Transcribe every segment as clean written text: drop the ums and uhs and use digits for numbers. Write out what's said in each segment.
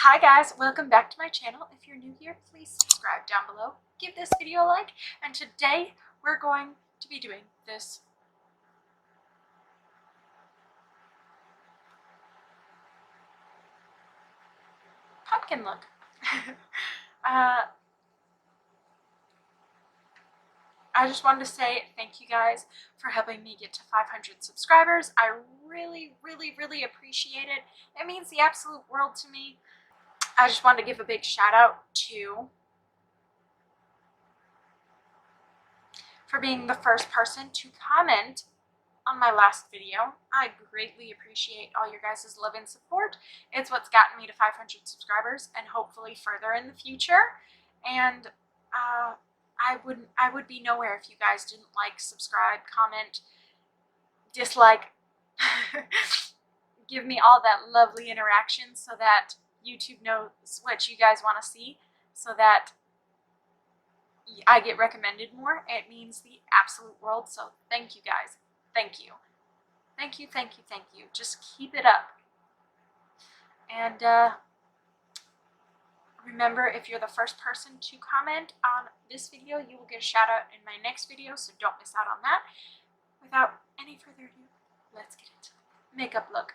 Hi guys, welcome back to my channel. If you're new here, please subscribe down below. Give this video a like, and today we're going to be doing this pumpkin look. I just wanted to say thank you guys for helping me get to 500 subscribers. I really appreciate it. It means the absolute world to me. I just wanted to give a big shout out to for being the first person to comment on my last video. I greatly appreciate all your guys' love and support. It's what's gotten me to 500 subscribers and hopefully further in the future. And I would be nowhere if you guys didn't like, subscribe, comment, dislike, give me all that lovely interaction so that YouTube knows what you guys want to see, so that I get recommended more. It means the absolute world. So thank you guys. Thank you. Thank you, thank you, thank you. Just keep it up. And remember, if you're the first person to comment on this video, you will get a shout out in my next video, so don't miss out on that. Without any further ado, let's get into the makeup look.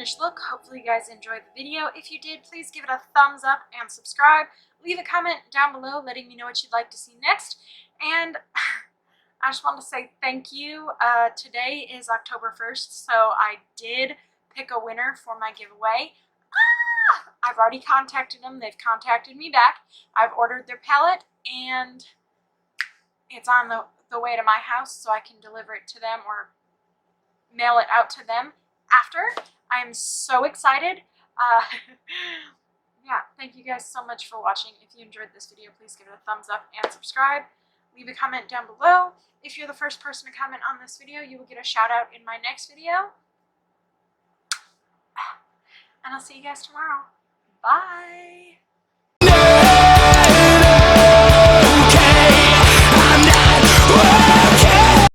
finished look. Hopefully you guys enjoyed the video. If you did, please give it a thumbs up and subscribe. Leave a comment down below letting me know what you'd like to see next. And I just want to say thank you. Today is October 1st, so I did pick a winner for my giveaway. I've already contacted them. They've contacted me back. I've ordered their palette, and it's on the way to my house, so I can deliver it to them or mail it out to them after. I'm so excited. Yeah, thank you guys so much for watching. If you enjoyed this video, please give it a thumbs up and subscribe. Leave a comment down below. If you're the first person to comment on this video, you will get a shout out in my next video. And I'll see you guys tomorrow. Bye!